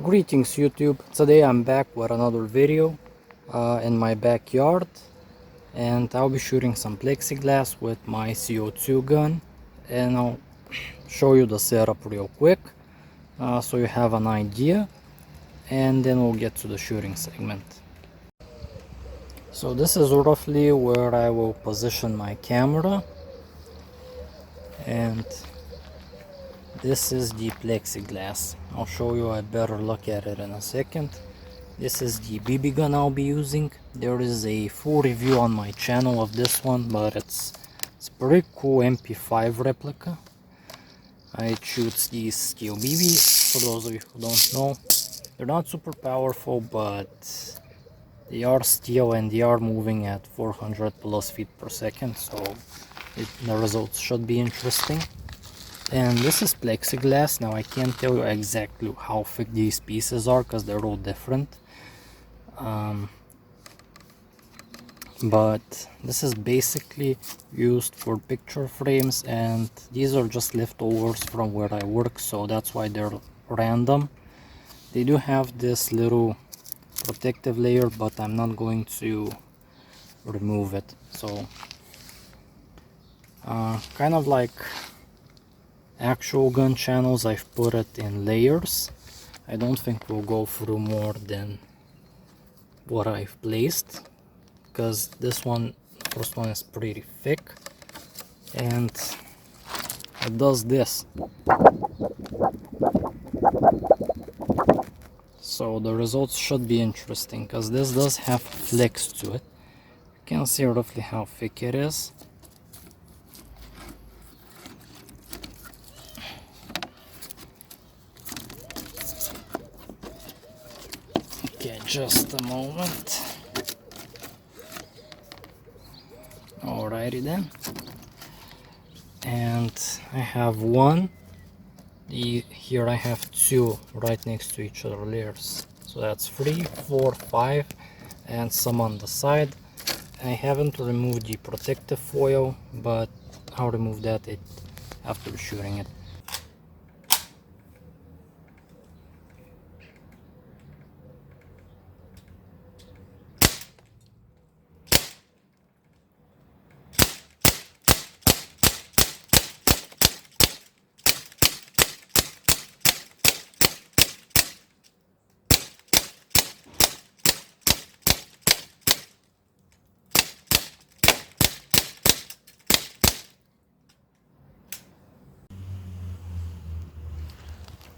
Greetings YouTube. Today I'm back with another video in my backyard, and I'll be shooting some plexiglass with my CO2 gun, and I'll show you the setup real quick so you have an idea, and then we'll get to the shooting segment. So this is roughly where I will position my camera, and this is the plexiglass. I'll show you a better look at it in a second. This is the BB gun I'll be using. There is a full review on my channel of this one, but it's a pretty cool MP5 replica. It shoots these steel BBs. For those of you who don't know, they're not super powerful, but they are steel and they are moving at 400 plus feet per second, so the results should be interesting. And this is plexiglass. Now I can't tell you exactly how thick these pieces are because they're all different, but this is basically used for picture frames, and these are just leftovers from where I work, so that's why they're random. They do have this little protective layer, but I'm not going to remove it. So kind of like actual gun channels, I've put it in layers. I don't think we'll go through more than what I've placed, because this one, the first one, is pretty thick, and it does this. So the results should be interesting, because this does have flex to it. You can see roughly how thick it is. Okay, just a moment. Alrighty then. And I have one. Here I have two right next to each other layers. So that's 3, 4, 5, and some on the side. I haven't removed the protective foil, but I'll remove that after shooting it.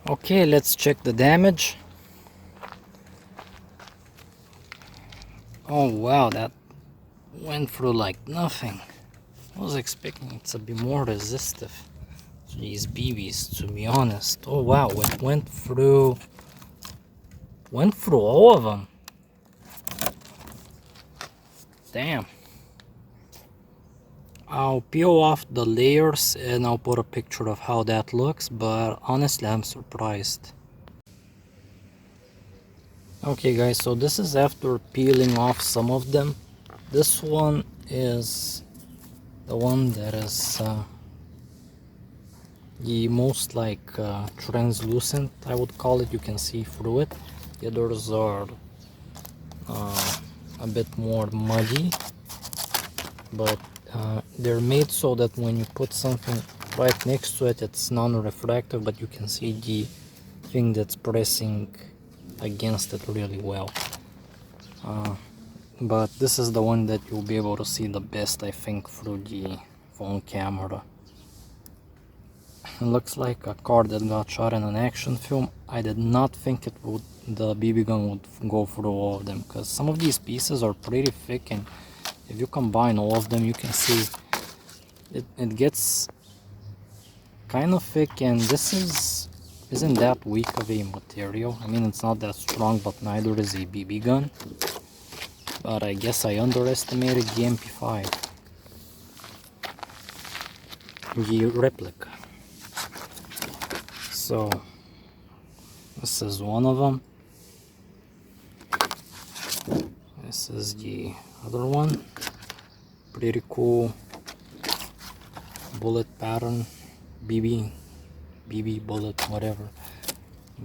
Okay, let's check the damage. Oh wow, that went through like nothing. I was expecting it to be more resistive to these BBs, to be honest. Oh wow, it went through all of them. Damn. I'll peel off the layers and I'll put a picture of how that looks, but honestly I'm surprised. Okay guys, so this is after peeling off some of them. This one is the one that is the most like translucent, I would call it. You can see through it. The others are a bit more muddy, but they're made so that when you put something right next to it, it's non-refractive, but you can see the thing that's pressing against it really well. But this is the one that you'll be able to see the best, I think, through the phone camera. It looks like a car that got shot in an action film. I did not think the BB gun would go through all of them, because some of these pieces are pretty thick, and if you combine all of them, you can see it gets kind of thick, and this isn't that weak of a material. I mean, it's not that strong, but neither is a BB gun. But I guess I underestimated the MP5, the replica. So this is one of them. This is the other one. Pretty cool bullet pattern, BB bullet, whatever.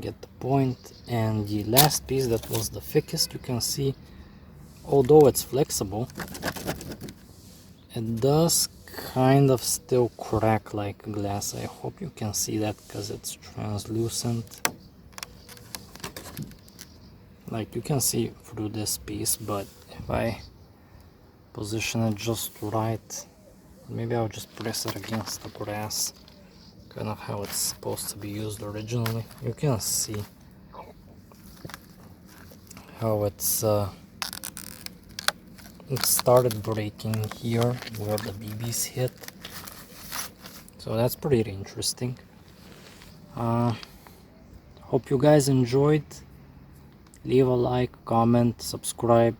get the point. And the last piece that was the thickest, you can see, although it's flexible, it does kind of still crack like glass. I hope you can see that because it's translucent. Like you can see through this piece, but if I position it just right, maybe I'll just press it against the grass, kind of how it's supposed to be used originally. You can see how it started breaking here where the BBs hit, so that's pretty interesting. Hope you guys enjoyed. Leave a like, comment, subscribe